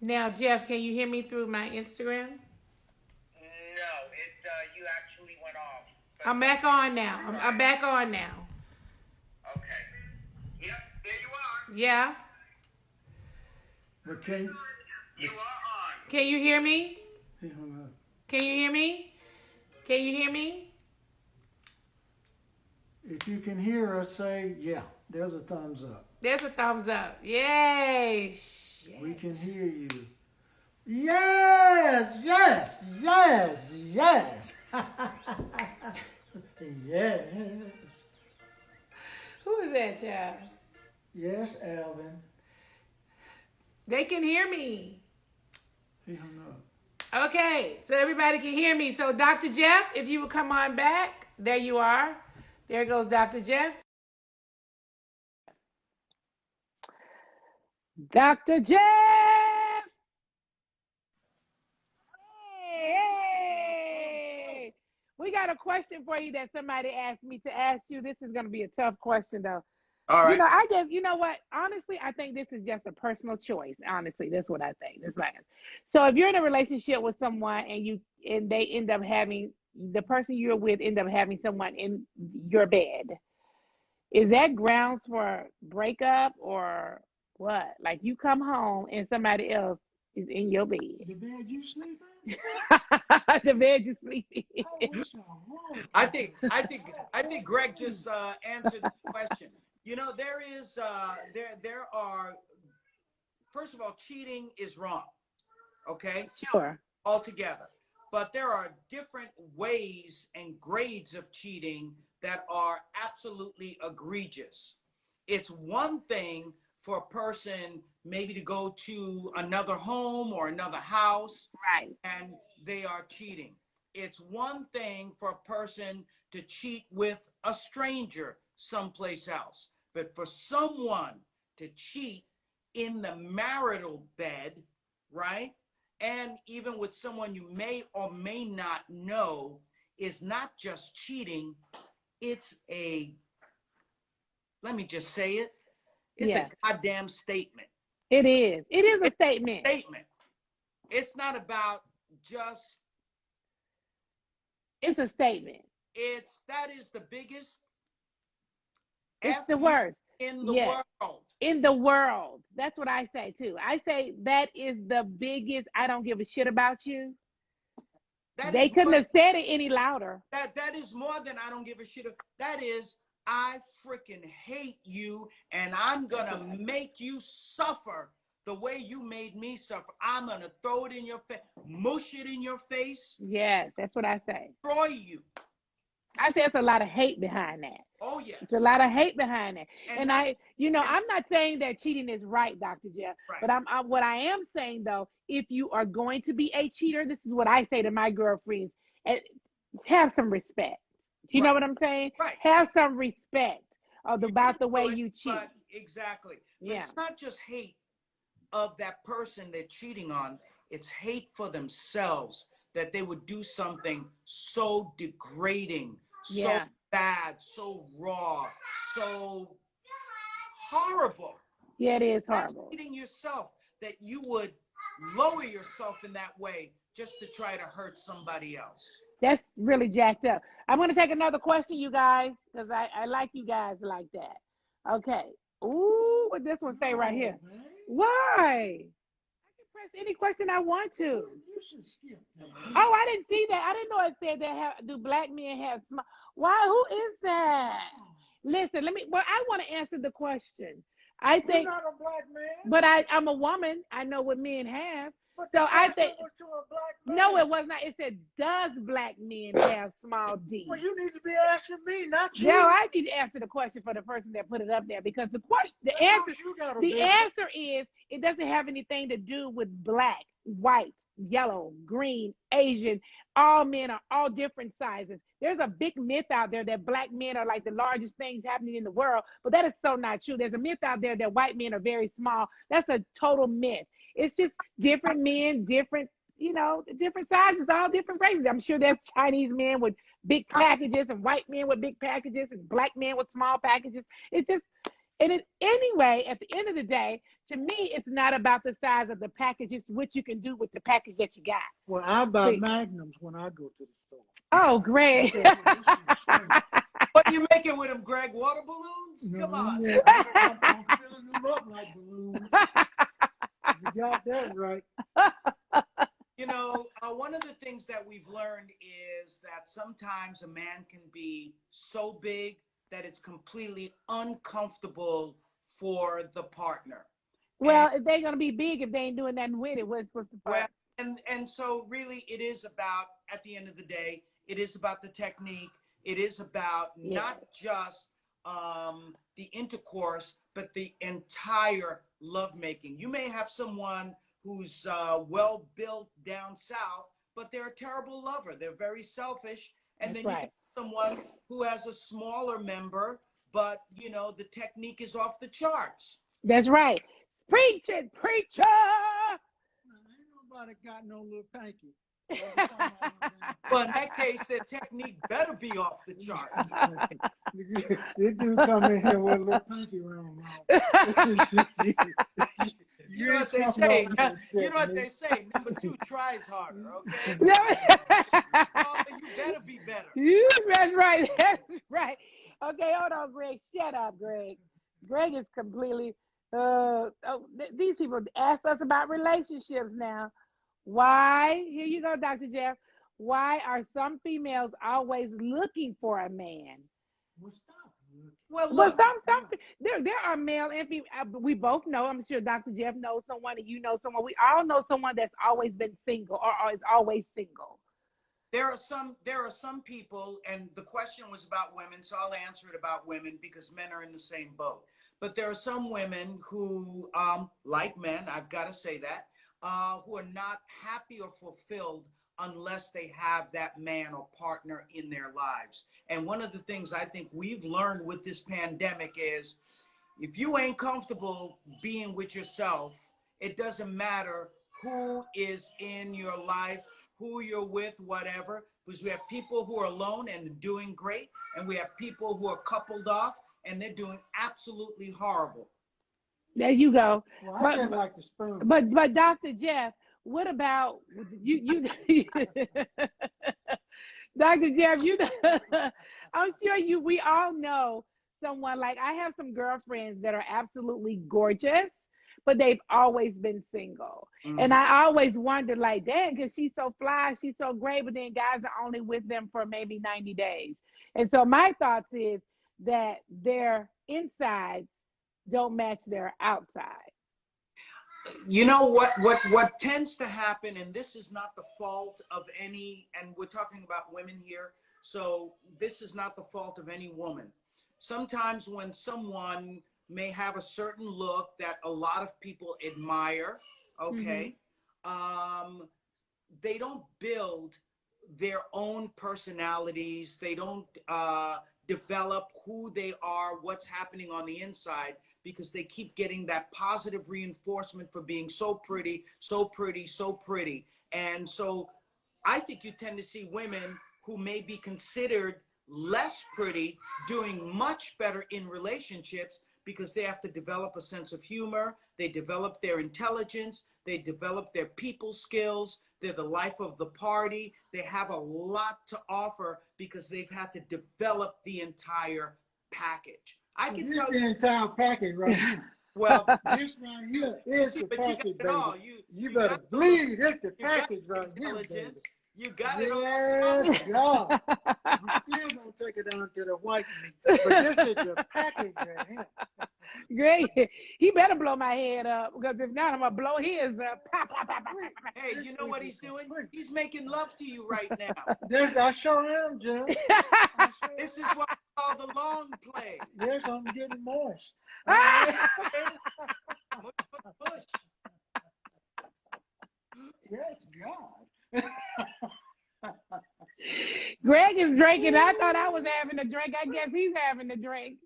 Now, Jeff, can you hear me through my Instagram? No, you actually went off. But I'm back on now. I'm back on now. okay. Yep, there you are. Yeah. But can You are on. Can you hear me? he hung up. Can you hear me? Can you hear me? If you can hear us, say yeah. There's a thumbs up. There's a thumbs up. Yay! We can hear you. Yes, yes, yes, yes. Yes. Who is that, child? Yes, Alvin. They can hear me. He hung up. Okay, so everybody can hear me. So, Dr. Jeff, if you would come on back. There you are. There goes Dr. Jeff. Dr. Jeff! Hey! We got a question for you that somebody asked me to ask you. This is going to be a tough question, though. All right. I guess, you know what? Honestly, I think this is just a personal choice. Honestly, that's what I think. That's my answer. So if you're in a relationship with someone and they end up having the person you're with end up having someone in your bed, is that grounds for breakup or what? Like you come home and somebody else is in your bed. The bed you sleep in? The bed you sleep in. I wish I would. I think Gregg just answered the question. You know, there are, first of all, cheating is wrong, okay, Sure. altogether. But there are different ways and grades of cheating that are absolutely egregious. It's one thing for a person maybe to go to another home or another house Right. and they are cheating. It's one thing for a person to cheat with a stranger someplace else. But for someone to cheat in the marital bed, right? And even with someone you may or may not know is not just cheating, it's let me just say it, it's a Yeah. goddamn statement. It is. It is a It's statement. a statement. It's not about just, It's a statement. that is the biggest It's F the you worst. in the Yes. world. In the world. That's what I say too. I say that is the biggest I don't give a shit about you. That They is couldn't what have said it any louder. that is more than I don't give a shit. That is, I freaking hate you and I'm That's gonna what I say. make you suffer the way you made me suffer. I'm gonna throw it in your face, mush it in your face, Yes, that's what I say. destroy you. I say it's a lot of hate behind that. Oh It's a yes. lot of hate behind it. And And not and I'm not saying that cheating is right, Dr. Jeff, right. but what I am saying though, if you are going to be a cheater, this is what I say to my girlfriends, and have some respect. You know Right. what I'm saying? Right. Have some respect You can about the way do it, you cheat. but exactly. But Yeah. it's not just hate of that person they're cheating on, it's hate for themselves that they would do something so degrading, so Yeah. bad, so raw, so horrible. Yeah, it is That's horrible. hating yourself, that you would lower yourself in that way just to try to hurt somebody else. That's really jacked up. I'm going to take another question, you guys, because I like you guys like that. Okay. Ooh, what this one say right here? No, man. Why? I can press any question I want to. You should skip that. Oh, I didn't see that. I didn't know it said do black men have small? Why? Who is that? Listen, well, I want to answer the question. I You're think, not a black man. but I'm a woman. I know what men have. But So the I question think, was to a black man. no, it was not. It said, does black men have small D? Well, you need to be asking me, not you. No, I need to answer the question for the person that put it up there because You got a the business. answer is it doesn't have anything to do with black, white, yellow, green, Asian. All men are all different sizes. There's a big myth out there that black men are like the largest things happening in the world, but that is so not true. There's a myth out there that white men are very small. That's a total myth. It's just different men, different sizes, all different races. I'm sure there's Chinese men with big packages and white men with big packages and black men with small packages. It's just And anyway, at the end of the day, to me, it's not about the size of the package. It's what you can do with the package that you got. Well, I buy See, magnums when I go to the store. oh, I great. say, yeah, this is strange. What are you making with them, Greg? Water balloons? Come on. Yeah, I'm filling them up like balloons. You got that right. You know, one of the things that we've learned is that sometimes a man can be so big that it's completely uncomfortable for the partner. And Well, if they're gonna be big, if they ain't doing nothing with it, what's the well, point? and so really it is about, at the end of the day, it is about the technique. It is about Yeah, not just the intercourse, but the entire lovemaking. You may have someone who's well built down south, but they're a terrible lover. They're very selfish. And that's then you can right. have someone who has a smaller member, but you know the technique is off the charts. That's right. Preach it, preacher. Ain't nobody got no little panky. Every time I run down. Well, in that case, their technique better be off the charts. This dude come in here with a little pinky ring on. You know what they say. You know what they say. Number two tries harder. Okay. Oh, you better be better. That's right. That's right. Okay, hold on, Greg. Shut up, Greg. Greg is completely. These people ask us about relationships now. Why? Here you go, Dr. Jeff. Why are some females always looking for a man? Well, stop looking. Well, But look. there are male and female. We both know. I'm sure Dr. Jeff knows someone, and you know someone. We all know someone that's always been single or is always single. There are some people, and the question was about women, so I'll answer it about women because men are in the same boat. But there are some women who, like men, I've got to say that, who are not happy or fulfilled unless they have that man or partner in their lives. And one of the things I think we've learned with this pandemic is if you ain't comfortable being with yourself, it doesn't matter who is in your life, who you're with, whatever, because we have people who are alone and doing great, and we have people who are coupled off and they're doing absolutely horrible. There you go. Well, I But just like the spoon. but Dr. Jeff, what about you? Dr. Jeff, I'm sure we all know someone like I have some girlfriends that are absolutely gorgeous, but they've always been single. And Mhm. I always wondered, like, dang, because she's so fly, she's so great, but then guys are only with them for maybe 90 days. And so my thoughts is that their insides don't match their outside. You know what tends to happen, and this is not the fault of any, and we're talking about women here, so this is not the fault of any woman. Sometimes when someone may have a certain look that a lot of people admire, Mm-hmm. okay, um, they don't build their own personalities. They don't develop who they are, what's happening on the inside, because they keep getting that positive reinforcement for being so pretty, so pretty, so pretty. And so I think you tend to see women who may be considered less pretty doing much better in relationships because they have to develop a sense of humor, they develop their intelligence, they develop their people skills, they're the life of the party, they have a lot to offer because they've had to develop the entire package. I Well, can this tell the you, entire package right here. well, This right here is see, the but you got package, it baby. all. You got better believe this the you got package right here, baby. intelligence, you got it all. Yes, God. I'm still gonna take it down to the white meat, but this is the package right here. Great. He better blow my head up because if not, I'm gonna blow his up. Pop, pop, pop, pop, pop, pop. Hey, you know what he's doing? He's making love to you right now. This I sure am, Jim. I sure This is what I call the long play. Yes, I'm getting moist. Push, push. Yes, God. Greg is drinking. I thought I was having a drink. I guess he's having a drink.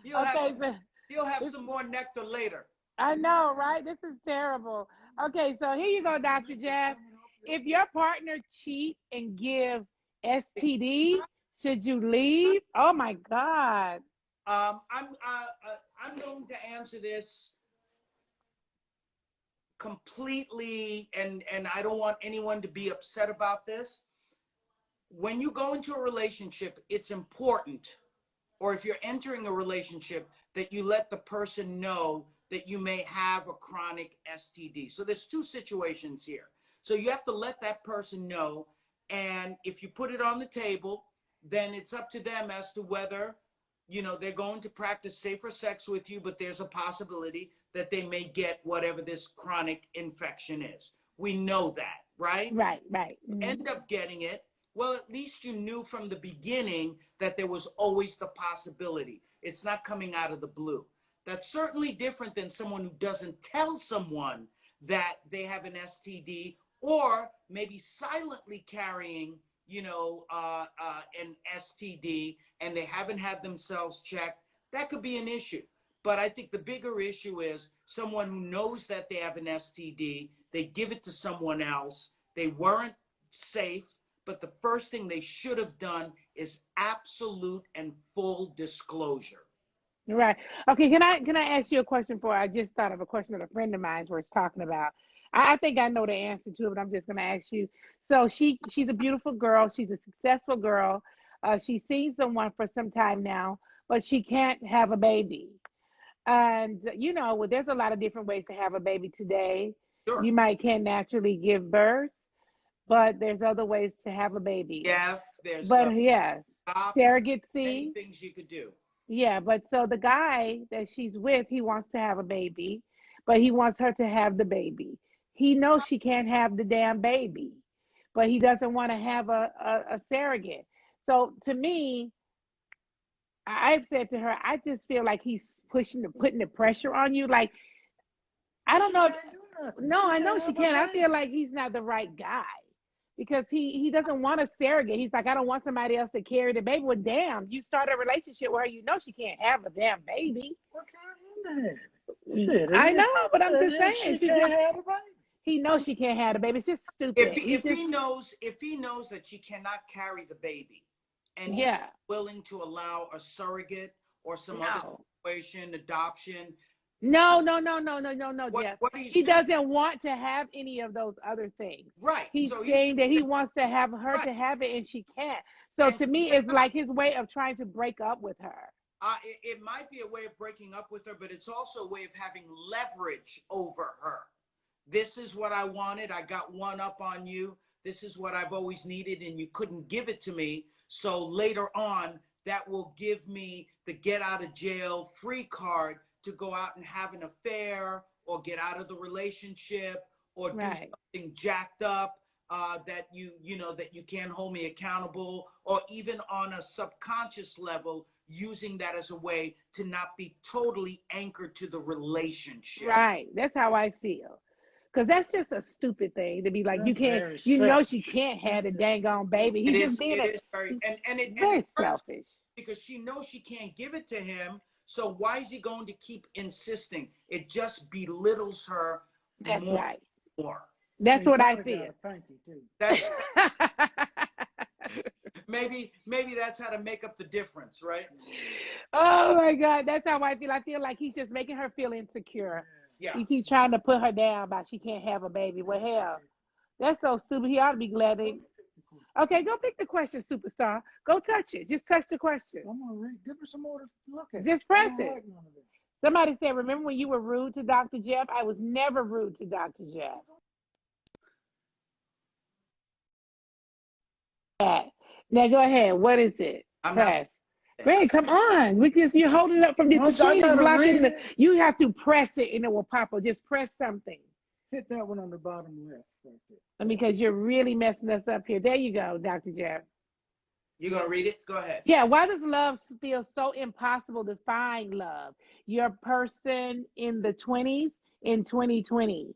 He'll Okay, have so he'll have some more nectar later. I know, right? This is terrible. Okay, so here you go, Dr. Jeff. If your partner cheat and give STD, should you leave? Oh my God. I'm I'm going to answer this completely, and I don't want anyone to be upset about this. When you go into a relationship, it's important, or if you're entering a relationship, that you let the person know that you may have a chronic STD. So there's two situations here. So you have to let that person know, and if you put it on the table, then it's up to them as to whether, you know, they're going to practice safer sex with you, but there's a possibility that they may get whatever this chronic infection is. We know that, right? Right, right. End up getting it. Well, at least you knew from the beginning that there was always the possibility. It's not coming out of the blue. That's certainly different than someone who doesn't tell someone that they have an STD, or maybe silently carrying, you know, an STD, and they haven't had themselves checked. That could be an issue. But I think the bigger issue is someone who knows that they have an STD, they give it to someone else, they weren't safe, but the first thing they should have done is absolute and full disclosure. Right. Okay. Can I ask you a question? I just thought of a question that a friend of mine was talking about. I think I know the answer to it, but I'm just gonna ask you. So she's a beautiful girl. She's a successful girl. She's seen someone for some time now, but she can't have a baby. And you know, well, there's a lot of different ways to have a baby today. Sure. You might can't naturally give birth, but there's other ways to have a baby. Yeah, there's But yes, many surrogacy. things you could do. Yeah, but so the guy that she's with, he wants to have a baby, but he wants her to have the baby. He knows she can't have the damn baby, but he doesn't want to have a surrogate. So to me, I've said to her, I just feel like he's putting the pressure on you. Like, I don't know. No, I know she can't. I feel like he's not the right guy because he doesn't want a surrogate. He's like, I don't want somebody else to carry the baby. Well, damn, you start a relationship where you know she can't have a damn baby. What kind of shit? I know, but I'm just saying She can't have a baby. he knows she can't have the baby. It's just stupid. If he knows that she cannot carry the baby, and he's Yeah. willing to allow a surrogate or some other situation, adoption. No, Jeff. What he's He saying, doesn't want to have any of those other things. right? He's So saying that he wants to have her Right. to have it and she can't. So And to me, she it's like his way of trying to break up with her. it might be a way of breaking up with her, but it's also a way of having leverage over her. This is what I wanted. I got one up on you. This is what I've always needed, and you couldn't give it to me. So later on, that will give me the get out of jail free card to go out and have an affair or get out of the relationship or do something jacked up that that you can't hold me accountable, or even on a subconscious level, using that as a way to not be totally anchored to the relationship. Right. That's how I feel. Because that's just a stupid thing to be like, That's you can't, very you know, selfish. she can't have the dang on baby. He's just being It is very, and it very hurts selfish. because she knows she can't give it to him. So why is he going to keep insisting? It just belittles her. That's more, right. More. That's what I feel. Thank you too. That's maybe that's how to make up the difference, right? Oh my God, that's how I feel. I feel like he's just making her feel insecure. Yeah. He keeps trying to put her down about she can't have a baby. Well, hell, that's so stupid. He ought to be glad they. Okay, go pick the question, superstar. Go touch it. Just touch the question. I'm gonna read. Give her some more to look at. Just press I don't it. like none of this. Somebody said, remember when you were rude to Dr. Jeff? I was never rude to Dr. Jeff. Now go ahead. What is it? Press. Greg, come on. You're holding it up from the screen is blocking the. You have to press it and it will pop up. Just press something. Hit that one on the bottom left. Right there. Because you're really messing us up here. There you go, Dr. Jeff. You gonna read it? Go ahead. Yeah. Why does love feel so impossible to find love? Your person in the 20s in 2020.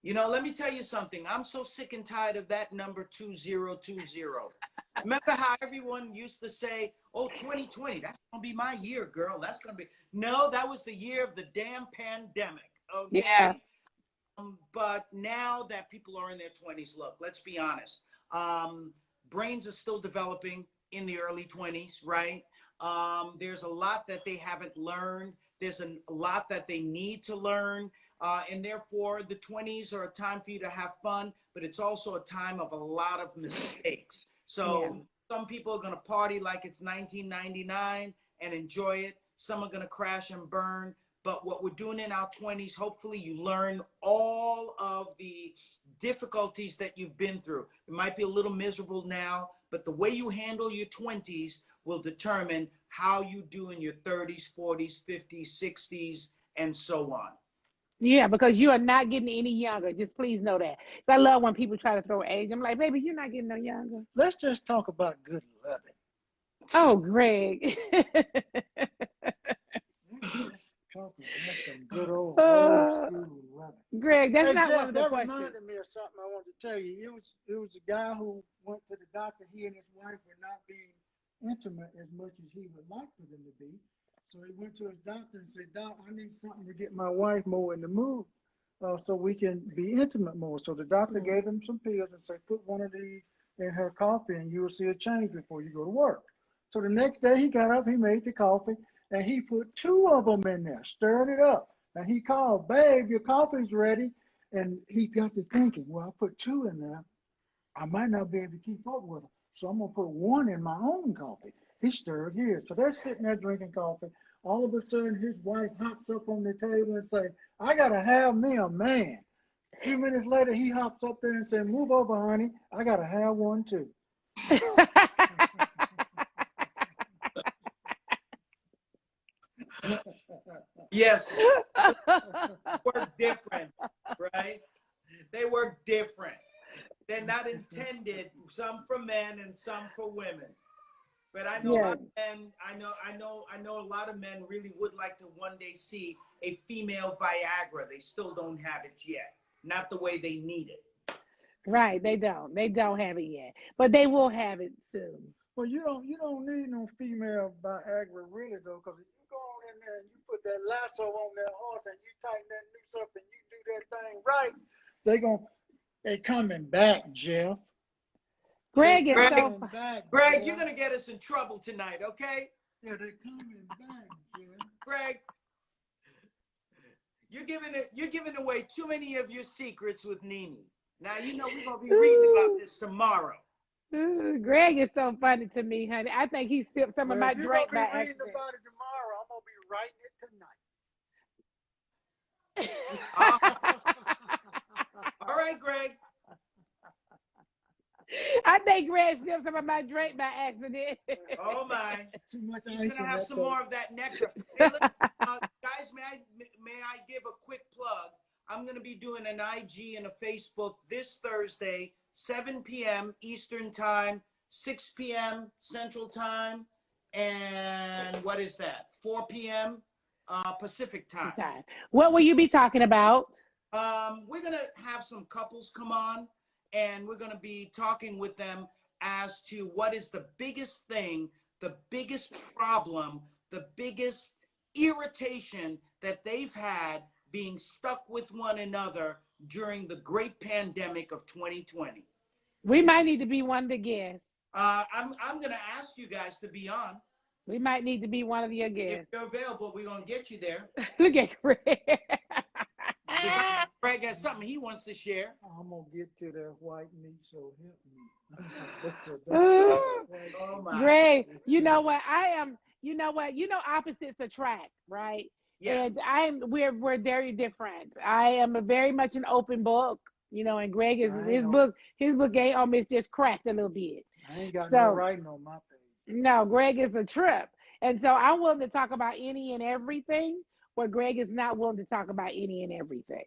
You know, let me tell you something. I'm so sick and tired of that number 2020. Remember how everyone used to say, oh, 2020, that's going to be my year, girl. That's going to be. No, that was the year of the damn pandemic. Okay. Yeah. But now that people are in their 20s, look, let's be honest. Brains are still developing in the early 20s, right? There's a lot that they haven't learned. There's a lot that they need to learn. And therefore, the 20s are a time for you to have fun, but it's also a time of a lot of mistakes. So some people are going to party like it's 1999 and enjoy it. Some are going to crash and burn. But what we're doing in our 20s, hopefully you learn all of the difficulties that you've been through. It might be a little miserable now, but the way you handle your 20s will determine how you do in your 30s, 40s, 50s, 60s, and so on. Yeah, because you are not getting any younger. Just please know that. I love when people try to throw age. I'm like, baby, you're not getting no younger. Let's just talk about good loving. Oh, Gregg. Talking about some good old school loving. Gregg, that's not Jeff, one of the that questions. reminded me of something I wanted to tell you. It was a guy who went to the doctor. He and his wife were not being intimate as much as he would like for them to be. So he went to his doctor and said, Doc, I need something to get my wife more in the mood so we can be intimate more. So the doctor gave him some pills and said, put one of these in her coffee and you will see a change before you go to work. So the next day he got up, he made the coffee, and he put 2 of them in there, stirred it up. And he called, babe, your coffee's ready. And he got to thinking, well, I put 2 in there. I might not be able to keep up with them. So I'm going to put 1 in my own coffee. He stirred his. So they're sitting there drinking coffee. All of a sudden, his wife hops up on the table and say, I got to have me a man. A few minutes later, he hops up there and said, move over, honey. I got to have one too. Yes, work different, right? They work different. They're not intended, some for men and some for women. But I know a lot of men, I know a lot of men really would like to one day see a female Viagra. They still don't have it yet. Not the way they need it. Right, they don't. They don't have it yet. But they will have it soon. Well, you don't need no female Viagra really though, because if you go on in there and you put that lasso on that horse and you tighten that noose up and you do that thing right, they coming back, Jeff. Gregg is so Gregg, you're gonna get us in trouble tonight, okay? Yeah, they coming back, Jeff. Gregg, you're giving away too many of your secrets with Nene. Now you know we're gonna be reading about this tomorrow. Gregg is so funny to me, honey. I think he sipped some of my drink by accident. If you're gonna be reading about it tomorrow, I'm gonna be writing it tonight. All right, Gregg. I think Gregg sipped some of my drink by accident. Oh my! Too much He's ice gonna in have that some thing. more of that nectar. Hey, guys, may I give a quick plug? I'm gonna be doing an IG and a Facebook this Thursday, 7 p.m. Eastern Time, 6 p.m. Central Time, and what is that? 4 p.m. Pacific Time. What will you be talking about? We're gonna have some couples come on, and we're gonna be talking with them as to what is the biggest thing, the biggest problem, the biggest irritation that they've had being stuck with one another during the great pandemic of 2020. We might need to be one of the guests. I'm going to ask you guys to be on. We might need to be one of your guests. If you're available, we're going to get you there. Look at Gregg. Gregg has something he wants to share. I'm gonna get to that white meat, so help me. Oh my. Gregg, you know what? Opposites attract, right? Yes. And we're very different. I am very much an open book, and Gregg is his book ain't almost just cracked a little bit. I ain't got no writing on my page. No, Gregg is a trip. And so I'm willing to talk about any and everything, where Gregg is not willing to talk about any and everything.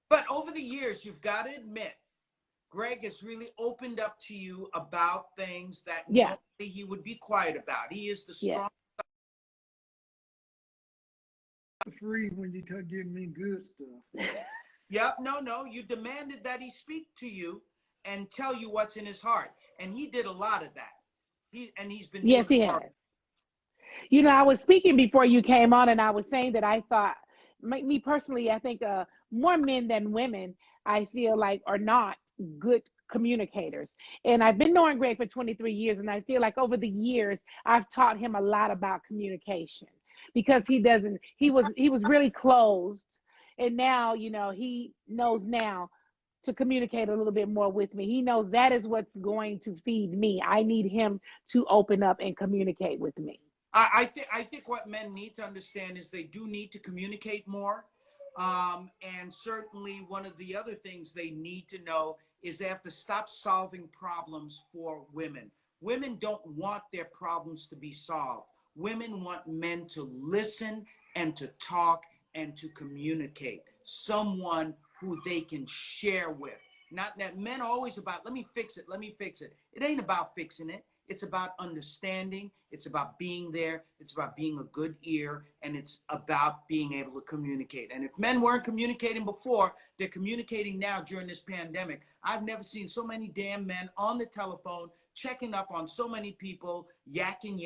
But over the years, you've got to admit, Gregg has really opened up to you about things that normally he would be quiet about. He is the strong. Free when you give me good stuff. Yep, no. You demanded that he speak to you and tell you what's in his heart, and he did a lot of that. He's been. Yes, he has. I was speaking before you came on, and I was saying that I thought, me personally, I think more men than women, I feel like, are not good communicators. And I've been knowing Greg for 23 years, and I feel like over the years I've taught him a lot about communication because he was really closed, and now he knows now to communicate a little bit more with me. He knows that is what's going to feed me. I need him to open up and communicate with me. I think what men need to understand is they do need to communicate more. And certainly one of the other things they need to know is they have to stop solving problems for women. Women don't want their problems to be solved. Women want men to listen and to talk and to communicate. Someone who they can share with. Not that men are always about, let me fix it, let me fix it. It ain't about fixing it. It's about understanding. It's about being there. It's about being a good ear. And it's about being able to communicate. And if men weren't communicating before, they're communicating now during this pandemic. I've never seen so many damn men on the telephone checking up on so many people, yakking.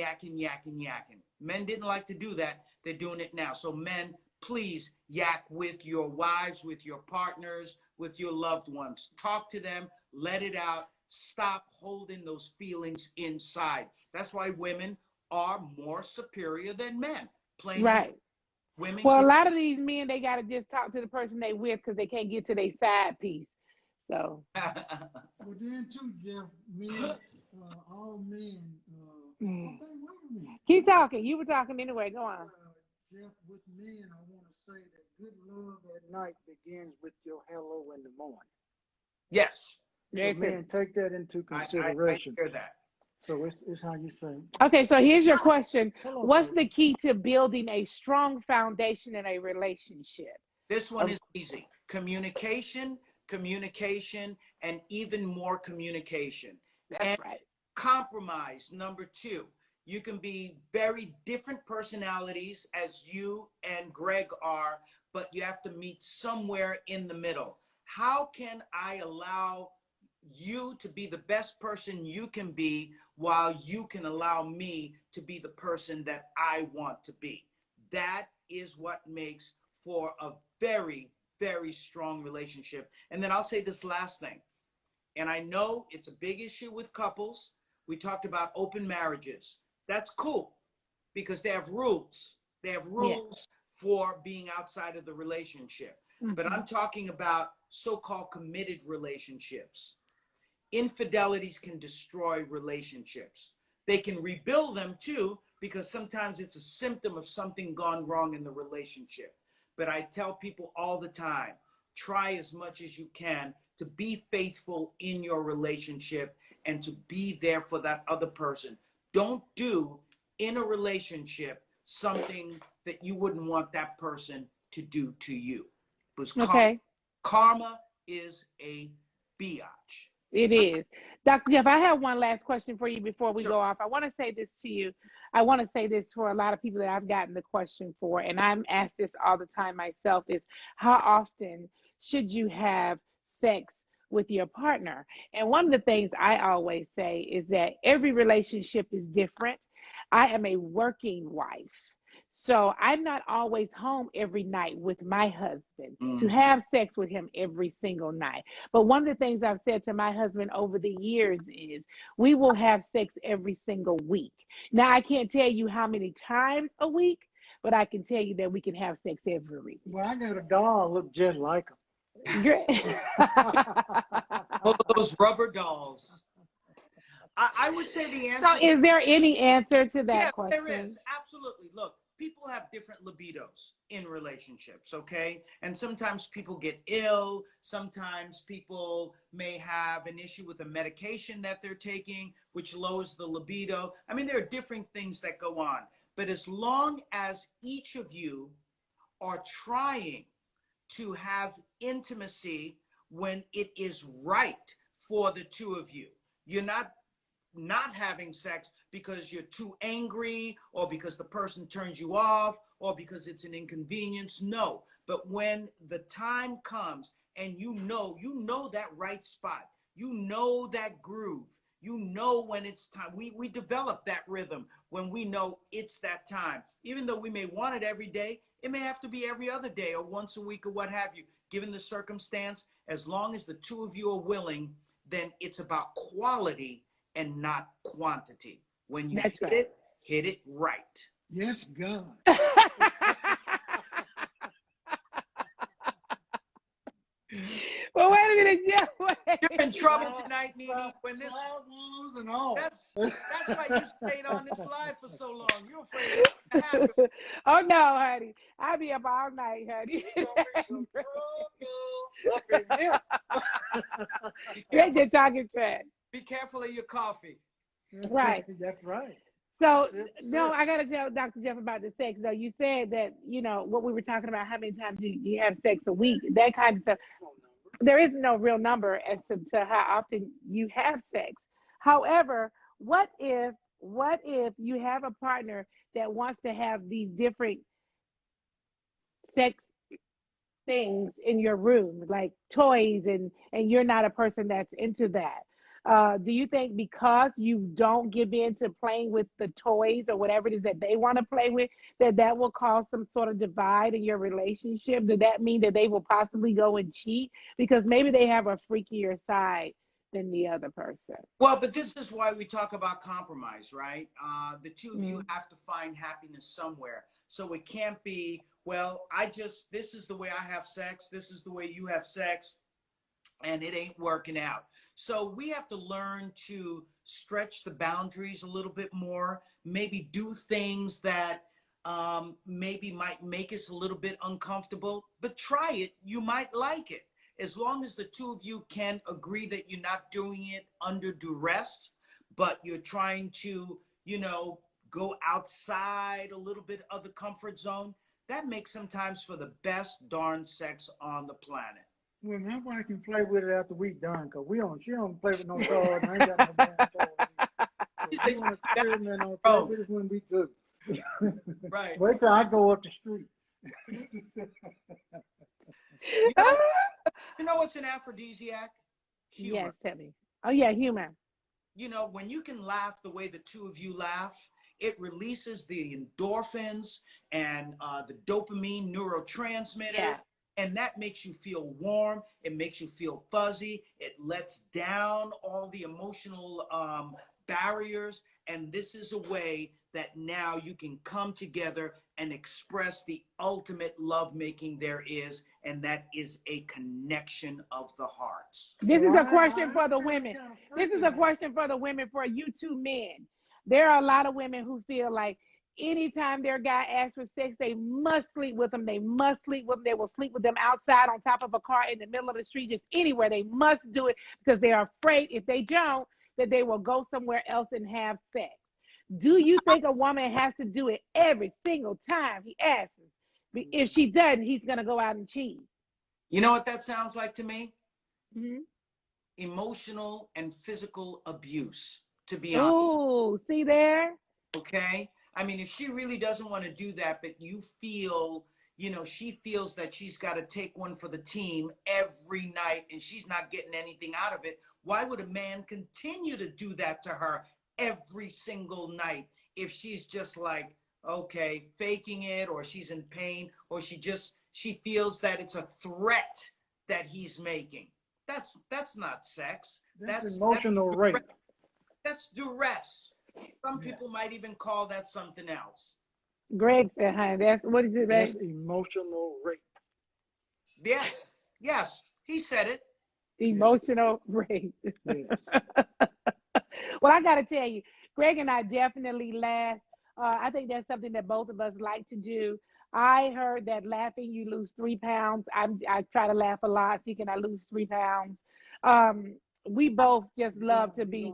Men didn't like to do that. They're doing it now. So men, please yak with your wives, with your partners, with your loved ones. Talk to them. Let it out. Stop holding those feelings inside. That's why women are more superior than men. Plain Right. Women. Well, a lot of these men, they got to just talk to the person they with because they can't get to their side piece. So. Well, then too, Jeff, men, all men. Okay, wait a minute. Keep talking. You were talking anyway. Go on. Jeff, with men, I want to say that good love at night begins with your hello in the morning. Yes. So man, take that into consideration. I hear that. So it's how you say. Okay, so here's your question. Hello, What's baby. the key to building a strong foundation in a relationship? This one is easy. Communication, and even more communication. That's right. Compromise, number 2. You can be very different personalities as you and Greg are, but you have to meet somewhere in the middle. How can I allow you to be the best person you can be while you can allow me to be the person that I want to be? That is what makes for a very, very strong relationship. And then I'll say this last thing, and I know it's a big issue with couples. We talked about open marriages. That's cool because they have rules. They have rules for being outside of the relationship. Mm-hmm. But I'm talking about so-called committed relationships. Infidelities can destroy relationships. They can rebuild them too, because sometimes it's a symptom of something gone wrong in the relationship. But I tell people all the time, try as much as you can to be faithful in your relationship and to be there for that other person. Don't do in a relationship something that you wouldn't want that person to do to you. Because karma is a biatch. It is. Dr. Jeff, I have one last question for you before we go off. I want to say this to you. I want to say this for a lot of people that I've gotten the question for, and I'm asked this all the time myself, is how often should you have sex with your partner? And one of the things I always say is that every relationship is different. I am a working wife. So I'm not always home every night with my husband to have sex with him every single night. But one of the things I've said to my husband over the years is we will have sex every single week. Now, I can't tell you how many times a week, but I can tell you that we can have sex every week. Well, I got a doll look just like him. Great. Oh, those rubber dolls. I would say the answer. So is there any answer to that question? There is. Absolutely. Look, people have different libidos in relationships, okay? And sometimes people get ill. Sometimes people may have an issue with a medication that they're taking, which lowers the libido. I mean, there are different things that go on. But as long as each of you are trying to have intimacy when it is right for the two of you, you're not having sex because you're too angry or because the person turns you off or because it's an inconvenience. No, but when the time comes and you know that right spot, you know that groove, you know when it's time. We develop that rhythm when we know it's that time. Even though we may want it every day, it may have to be every other day or once a week or what have you, given the circumstance. As long as the two of you are willing, then it's about quality and not quantity. When you That's right. hit it right. Yes, God. Well, wait a minute, Jeff. You're in trouble tonight, Nene. When this, sidewalls and all. that's why you stayed on this live for so long. You're afraid of what happened. Oh no, honey. I'll be up all night, honey. Some trouble up in here. Be They're careful, just talking trash. be careful of your coffee. Right. That's right. So Sip. I gotta tell Dr. Jeff about the sex though. You said that, what we were talking about, how many times you have sex a week, that kind of stuff. There is no real number as to how often you have sex. However, what if you have a partner that wants to have these different sex things in your room, like toys, and you're not a person that's into that? Do you think because you don't give in to playing with the toys or whatever it is that they want to play with, that will cause some sort of divide in your relationship? Does that mean that they will possibly go and cheat because maybe they have a freakier side than the other person? Well, but this is why we talk about compromise, right? The two of you Mm. have to find happiness somewhere. So it can't be, well, this is the way I have sex, this is the way you have sex, and it ain't working out. So we have to learn to stretch the boundaries a little bit more, maybe do things that maybe might make us a little bit uncomfortable, but try it. You might like it. As long as the two of you can agree that you're not doing it under duress, but you're trying to, go outside a little bit of the comfort zone, that makes sometimes for the best darn sex on the planet. Well, my wife can play with it after we done, cause she don't play with no toys. I ain't got no damn toys. So we want to experiment on play with it when we do. Right. Wait till I go up the street. You know what's an aphrodisiac? Humor. Yes, tell me. Oh yeah, humor. When you can laugh the way the two of you laugh, it releases the endorphins and the dopamine neurotransmitters. Yeah. And that makes you feel warm. It makes you feel fuzzy. It lets down all the emotional barriers. And this is a way that now you can come together and express the ultimate lovemaking there is. And that is a connection of the hearts. This is a question for the women. This is a question for the women, for you two men. There are a lot of women who feel like anytime their guy asks for sex, they must sleep with them. They must sleep with them. They will sleep with them outside, on top of a car, in the middle of the street, just anywhere. They must do it because they are afraid if they don't, that they will go somewhere else and have sex. Do you think a woman has to do it every single time he asks? If she doesn't, he's going to go out and cheat. You know what that sounds like to me? Mm-hmm. Emotional and physical abuse, to be honest. Oh, see there? Okay? I mean, if she really doesn't want to do that, but you feel, she feels that she's got to take one for the team every night and she's not getting anything out of it, why would a man continue to do that to her every single night if she's just like, okay, faking it, or she's in pain, or she feels that it's a threat that he's making? That's not sex. That's emotional rape. That's duress. Some people might even call that something else. Gregg said, honey, what is it, babe? That's emotional rape. Yes, he said it. Emotional rape. Yes. Well, I got to tell you, Gregg and I definitely laugh. I think that's something that both of us like to do. I heard that laughing, you lose 3 pounds. I try to laugh a lot, thinking I lose 3 pounds. We both just love to be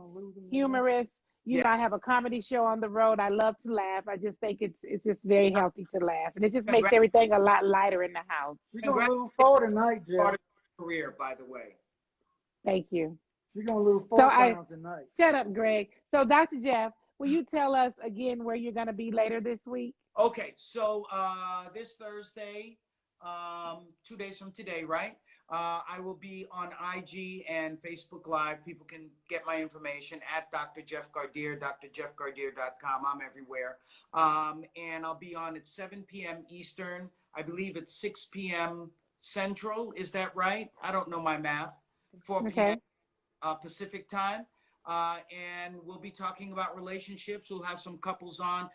humorous. I have a comedy show on the road. I love to laugh. I just think it's just very healthy to laugh. And it just makes everything a lot lighter in the house. You're going to lose 4 tonight, Jeff. Part of your career, by the way. Thank you. You're going to lose 4 pounds tonight. Shut up, Gregg. So, Dr. Jeff, will you tell us again where you're going to be later this week? Okay, so this Thursday, 2 days from today, right? I will be on IG and Facebook Live. People can get my information at Dr. Jeff Gardere, drjeffgardere.com. I'm everywhere. And I'll be on at 7 p.m. Eastern. I believe it's 6 p.m. Central. Is that right? I don't know my math. 4 p.m. Pacific time. And we'll be talking about relationships. We'll have some couples on.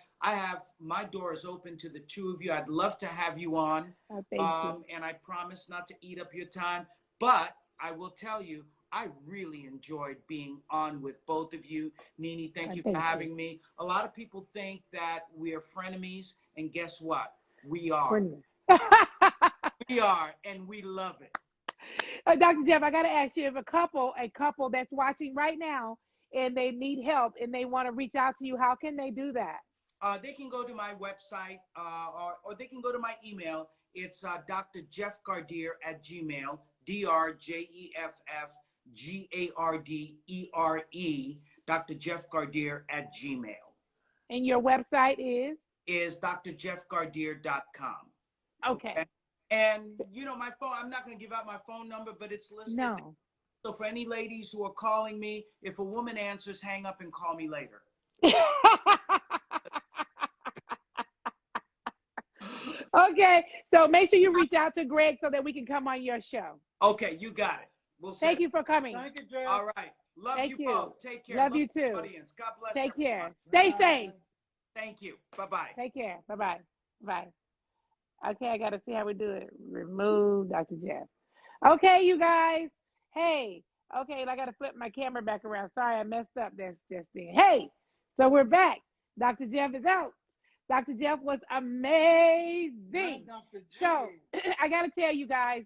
My door is open to the two of you. I'd love to have you on. Oh, thank you. And I promise not to eat up your time. But I will tell you, I really enjoyed being on with both of you. Nene, thank you for having me. A lot of people think that we are frenemies, and guess what? We are. We are, and we love it. Dr. Jeff, I got to ask you, if a couple that's watching right now and they need help and they want to reach out to you, how can they do that? They can go to my website or they can go to my email. It's Dr. Jeff Gardere at Gmail, DrJeffGardere, Dr. Jeff Gardere at Gmail. And your website is drjeffgardere.com. Okay. And, my phone, I'm not going to give out my phone number, but it's listed. No. So for any ladies who are calling me, if a woman answers, hang up and call me later. Okay. So make sure you reach out to Gregg so that we can come on your show. Okay, you got it. Thank you for coming. Thank you, Jeff. All right. Love you both. Take care. Love you too. Audience. God bless. Take care. Everyone. Stay safe. Thank you. Bye-bye. Take care. Bye-bye. Bye. Okay, I got to see how we do it. Remove Dr. Jeff. Okay, you guys. Hey. Okay, I got to flip my camera back around. Sorry, I messed up this thing. Hey, so we're back. Dr. Jeff is out. Dr. Jeff was amazing. So I got to tell you guys,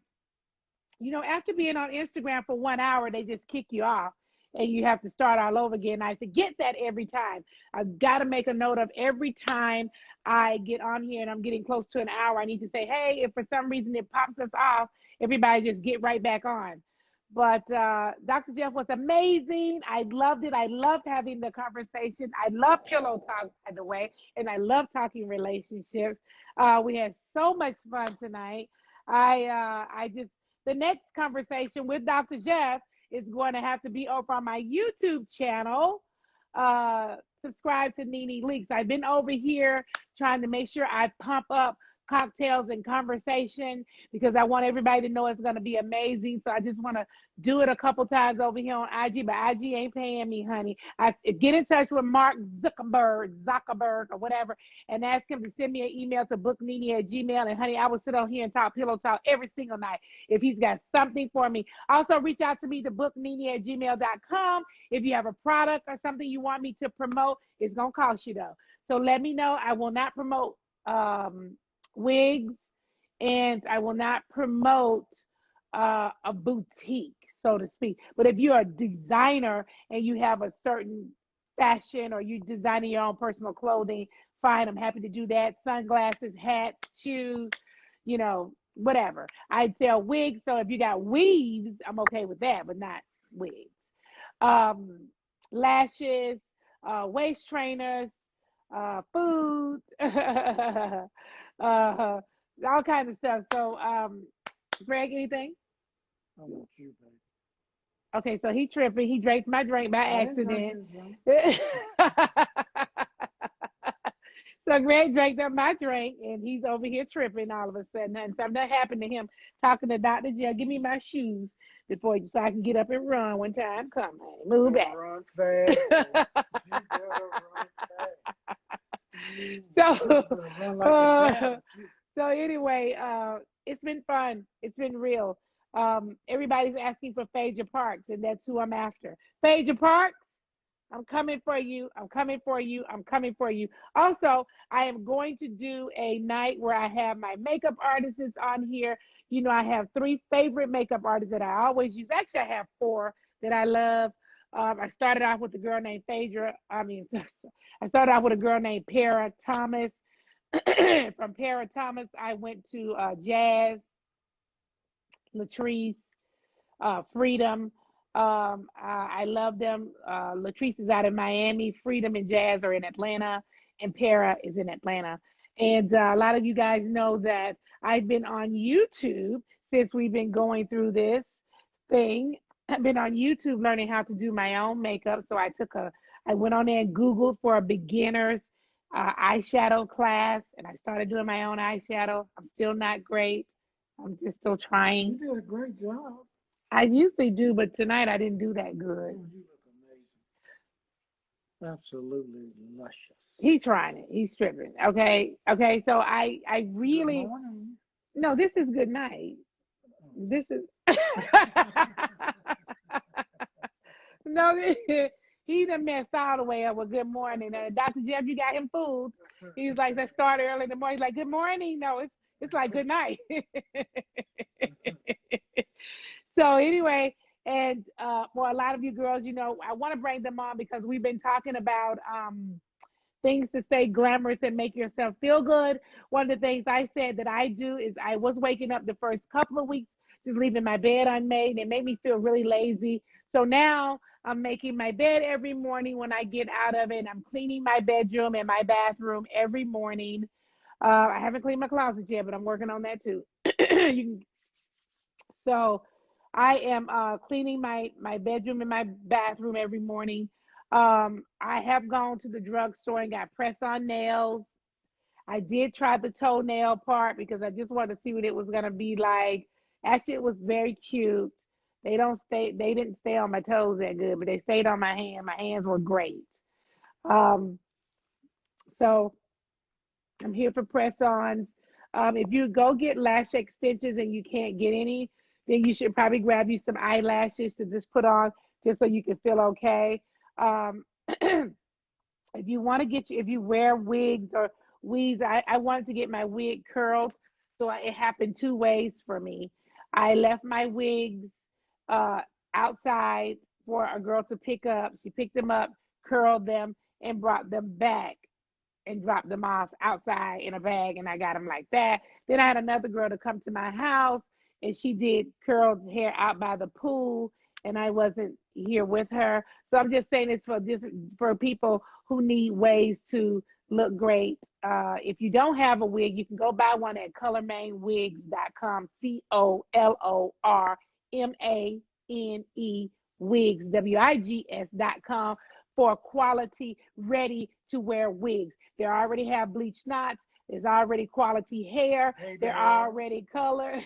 after being on Instagram for 1 hour, they just kick you off and you have to start all over again. I forget that every time. I've got to make a note of every time I get on here and I'm getting close to an hour, I need to say, hey, if for some reason it pops us off, everybody just get right back on. But Dr. Jeff was amazing. I loved it. I loved having the conversation. I love pillow talk, by the way, and I love talking relationships. We had so much fun tonight. The next conversation with Dr. Jeff is going to have to be over on my YouTube channel. Subscribe to Nene Leaks. I've been over here trying to make sure I pump up cocktails and conversation because I want everybody to know it's going to be amazing. So I just want to do it a couple times over here on IG, but IG ain't paying me, honey. I get in touch with Mark Zuckerberg or whatever and ask him to send me an email to booknene@gmail. And honey, I will sit on here and talk pillow talk every single night if he's got something for me. Also reach out to me to booknene@gmail.com. If you have a product or something you want me to promote, it's going to cost you though. So let me know. I will not promote wigs, and I will not promote a boutique, so to speak. But if you're a designer and you have a certain fashion or you're designing your own personal clothing, fine, I'm happy to do that. Sunglasses, hats, shoes, whatever. I sell wigs, so if you got weaves, I'm okay with that, but not wigs. Lashes, waist trainers, food, all kinds of stuff. So, Gregg, anything? I want you, baby. Okay, so he tripping. He drank my drink by accident. So Gregg drank up my drink, and he's over here tripping all of a sudden. And something happened to him talking to Dr. Jill. Give me my shoes so I can get up and run when time comes. Move back. Run fast. You better run fast. So anyway, it's been fun. It's been real. Everybody's asking for Phaedra Parks, and that's who I'm after. Phaedra Parks, I'm coming for you. I'm coming for you. I'm coming for you. Also, I am going to do a night where I have my makeup artists on here. I have 3 favorite makeup artists that I always use. Actually, I have 4 that I love. I started off with a girl named Phaedra. I started off with a girl named Para Thomas. From Para Thomas, I went to Jazz, Latrice, Freedom. I love them. Latrice is out in Miami. Freedom and Jazz are in Atlanta, and Para is in Atlanta. And a lot of you guys know that I've been on YouTube since we've been going through this thing. I've been on YouTube learning how to do my own makeup. So I went on there and Googled for a beginner's eyeshadow class, and I started doing my own eyeshadow. I'm still not great. I'm just still trying. You did a great job. I usually do, but tonight I didn't do that Oh, good. you look amazing. Absolutely luscious. He's trying it. He's tripping. Okay. Okay. So I Good really morning. no. This is good night. Oh. This is no. He done messed all the way up with good morning. Dr. Jeff, you got him fooled. He's like, let's start early in the morning. He's like, good morning. No, it's like good night. So anyway, and for a lot of you girls, I want to bring them on because we've been talking about things to say glamorous and make yourself feel good. One of the things I said that I do is I was waking up the first couple of weeks just leaving my bed unmade and it made me feel really lazy. So now I'm making my bed every morning when I get out of it. I'm cleaning my bedroom and my bathroom every morning. I haven't cleaned my closet yet, but I'm working on that too. So I am cleaning my bedroom and my bathroom every morning. I have gone to the drugstore and got press on nails. I did try the toenail part because I just wanted to see what it was gonna be like. Actually, it was very cute. They didn't stay on my toes that good, but they stayed on my hand. My hands were great. Um, so I'm here for press-ons. If you go get lash extensions and you can't get any, then you should probably grab you some eyelashes to just put on just so you can feel okay. Um, if you want to if you wear wigs or weaves, I wanted to get my wig curled. So it happened two ways for me. I left my wigs uh, outside for a girl to pick up. She picked them up, curled them, and brought them back and dropped them off outside in a bag, and I got them like that. Then I had another girl to come to my house, and she did curled hair out by the pool, and I wasn't here with her. So I'm just saying it's for people who need ways to look great. If you don't have a wig, you can go buy one at colormanewigs.com. COLORMANE wigs WIGS.com for quality ready to wear wigs. They already have bleach knots. There's already quality hair. They're already colored.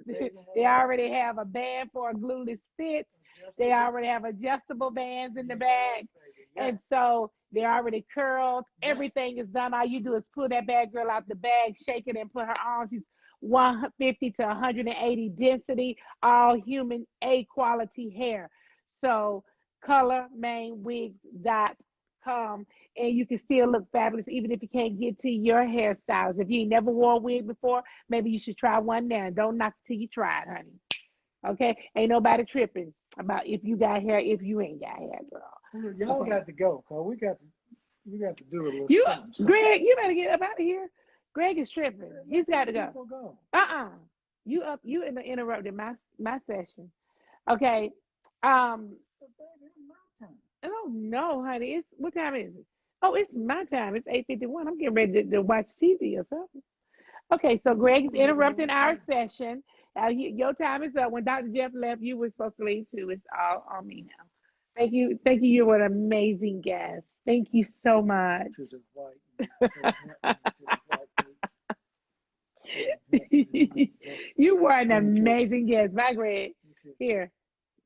They already have a band for a glueless stitch. They already have adjustable bands in the bag. And so they're already curled. Everything is done. All you do is pull that bad girl out the bag, shake it, and put her on. She's 150 to 180 density, all human A quality hair. So colormanewigs.com, and you can still look fabulous even if you can't get to your hairstyles. If you ain't never wore a wig before, maybe you should try one now. And don't knock it till you try it, honey. Okay? Ain't nobody tripping about if you got hair, if you ain't got hair, girl. Look, y'all Okay. got to go, cause we got to do a little You, something, something. Greg, you better get up out of here. Greg is tripping. He's got to go. Go. Uh-uh. You up? You interrupted my session. Okay. Um. I don't know, honey. It's what time is it? Oh, it's my time. It's 8:51. I'm getting ready to watch TV or something. Okay, so Greg's interrupting our session. Your time is up. When Dr. Jeff left, you were supposed to leave too. It's all on me now. Thank you. Thank you. You were an amazing guest. Thank you so much. To the white meat, to the white meat. You were an amazing guest. Bye, Greg. Here,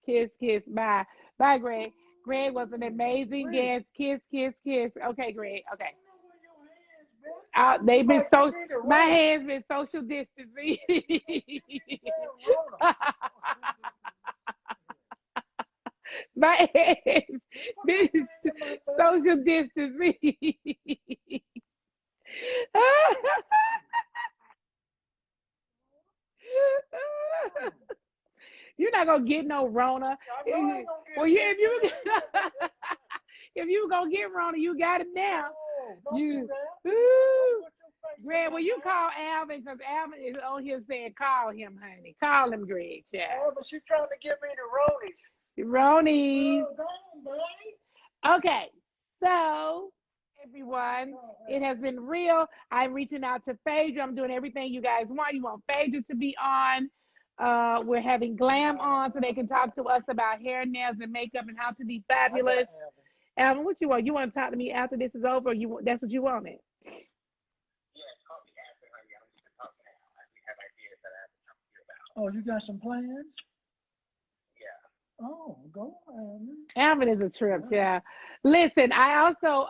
kiss, kiss. Bye. Bye, Greg. Greg was an amazing guest. Kiss, kiss, kiss. Okay, Greg. Okay. They've been so. My hands been social distancing. My hands been social distancing. You're not gonna get no Rona. Well, if you if you gonna get Rona, you got it now. You, Greg, well, you call Alvin because Alvin is on here saying call him, honey. Call him, Greg. Yeah, but she's trying to give me the Ronies. Ronies. Oh, go on, buddy. Okay, so everyone, it has been real. I'm reaching out to Phaedra. I'm doing everything you guys want. You want Phaedra to be on. We're having Glam on so they can talk to us about hair, nails, and makeup and how to be fabulous. Alvin, what you want? You want to talk to me after this is over? That's what you wanted? Oh, you got some plans? Oh, go on. Alvin is a trip, yeah. Listen, I also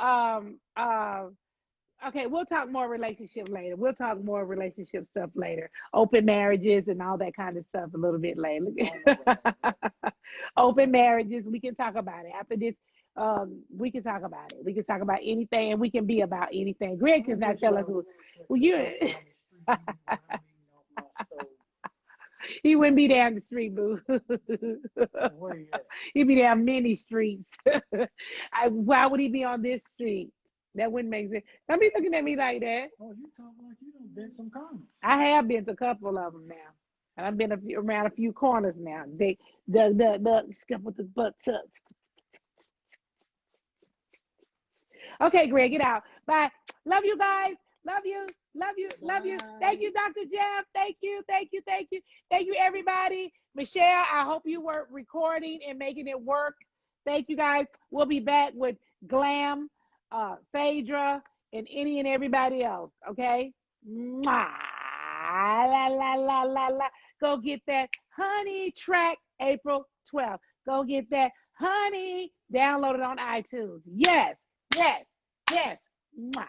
okay, we'll talk more relationship later. We'll talk more relationship stuff later. Open marriages and all that kind of stuff a little bit later. Open marriages, we can talk about it. After this, we can talk about it. We can talk about anything and we can be about anything. Greg does not tell us who, well, you he wouldn't be down the street, boo. Where you at? He'd be down many streets. Why would he be on this street? That wouldn't make sense. Don't be looking at me like that. Oh, you talk like you done been some corners. I have been to a couple of them now. And I've been around a few corners now. The skip with the butt tucks. Okay, Greg, get out. Bye. Love you guys. Love you. Love you. Love you. Thank you, Dr. Jeff. Thank you. Thank you. Thank you. Thank you, everybody. Michelle, I hope you were recording and making it work. Thank you, guys. We'll be back with Glam, Phaedra, and any and everybody else. Okay? Mwah. La, la, la, la, la. Go get that Honey track April 12th. Go get that Honey. Download it on iTunes. Yes. Yes. Yes. Mwah.